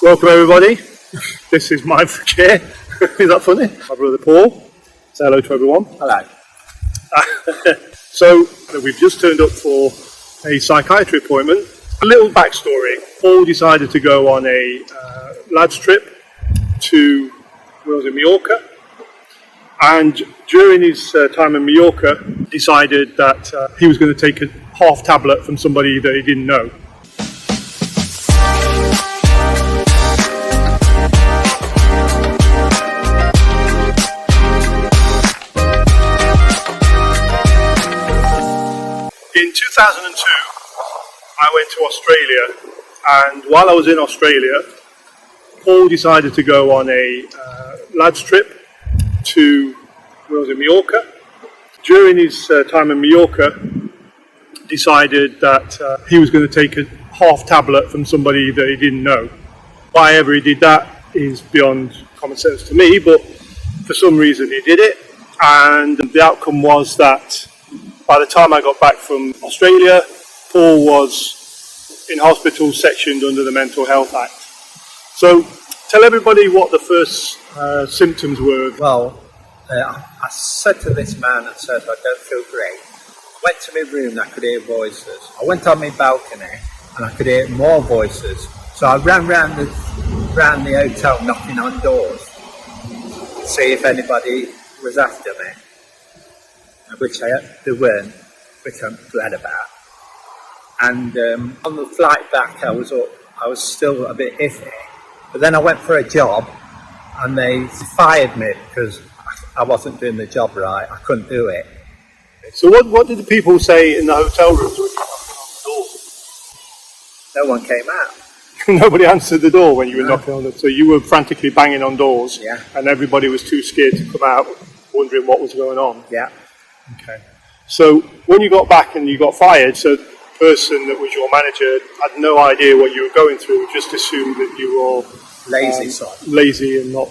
Welcome everybody. This is my chair. Is that funny? My brother Paul. Say hello to everyone. Hello. So we've just turned up for a psychiatry appointment. A little backstory. Paul decided to go on a lads trip to, where was it, Mallorca? And during his time in Mallorca, decided that he was going to take a half tablet from somebody that he didn't know. In 2002, I went to Australia, and while I was in Australia, Paul decided to go on a lads trip to, where was it, Mallorca? During his time in Mallorca, decided that he was going to take a half tablet from somebody that he didn't know. Why ever he did that is beyond common sense to me, but for some reason he did it, and the outcome was that by the time I got back from Australia, Paul was in hospital sectioned under the Mental Health Act. So tell everybody what the first symptoms were. Well, I said to this man, I said, I don't feel great. I went to my room and I could hear voices. I went on my balcony and I could hear more voices. So I ran round the hotel knocking on doors to see if anybody was after me. Which there weren't, which I'm glad about. And on the flight back, I was still a bit iffy. But then I went for a job, and they fired me because I wasn't doing the job right. I couldn't do it. So what did the people say in the hotel rooms when you knocked on the door? No one came out. Nobody answered the door when you were knocking on the door. So you were frantically banging on doors, yeah, and everybody was too scared to come out, wondering what was going on. Yeah. Okay. So when you got back and you got fired, so the person that was your manager had no idea what you were going through, just assumed that you were lazy and not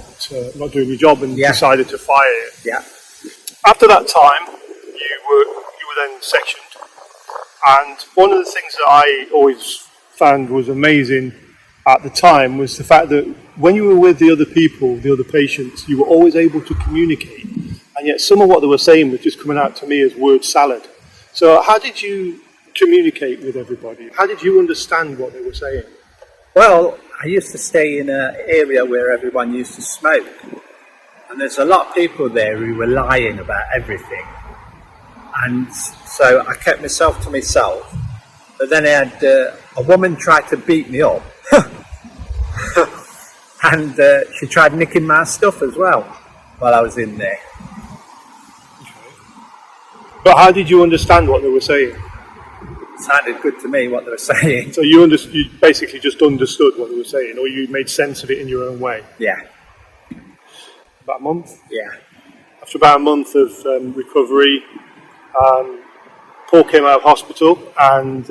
doing your job, and decided to fire you. Yeah. After that time, you were then sectioned, and one of the things that I always found was amazing at the time was the fact that when you were with the other people, the other patients, you were always able to communicate. And yet some of what they were saying was just coming out to me as word salad. So how did you communicate with everybody? How did you understand what they were saying? Well, I used to stay in an area where everyone used to smoke. And there's a lot of people there who were lying about everything. And so I kept myself to myself. But then I had a woman tried to beat me up. And she tried nicking my stuff as well while I was in there. But how did you understand what they were saying? It sounded good to me what they were saying. So you basically just understood what they were saying, or you made sense of it in your own way? Yeah. About a month? Yeah. After about a month of recovery, Paul came out of hospital and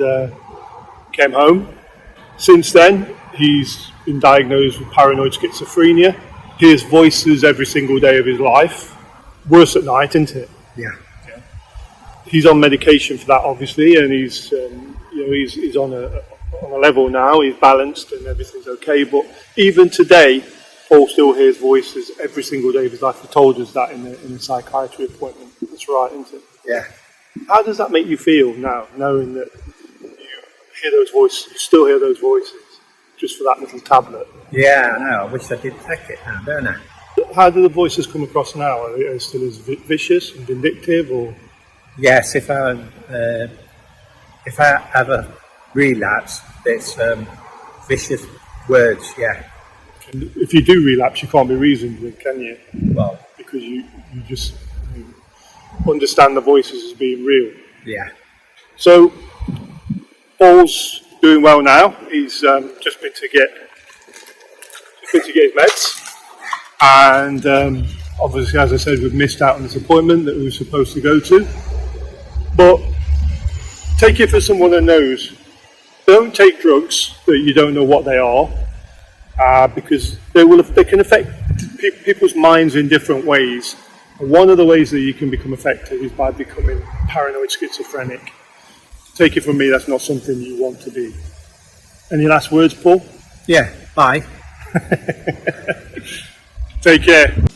came home. Since then, he's been diagnosed with paranoid schizophrenia. Hears voices every single day of his life. Worse at night, isn't it? Yeah. He's on medication for that, obviously, and he's on a level now. He's balanced and everything's okay. But even today, Paul still hears voices every single day of his life. He told us that in the psychiatry appointment. That's right, isn't it? Yeah. How does that make you feel now, knowing that you hear those voices, you still hear those voices, just for that little tablet? Yeah, I know. I wish I did take it now, don't I? How do the voices come across now? Are they still as vicious and vindictive, or? Yes, if I have a relapse, it's vicious words, yeah. And if you do relapse, you can't be reasoned with, can you? Well, because you just understand the voices as being real. Yeah. So Paul's doing well now. He's just been to get his meds, and obviously, as I said, we've missed out on this appointment that we were supposed to go to. But take it for someone that knows. Don't take drugs that you don't know what they are, because they can affect people's minds in different ways. And one of the ways that you can become affected is by becoming paranoid schizophrenic. Take it from me, that's not something you want to be. Any last words, Paul? Yeah, bye. Take care.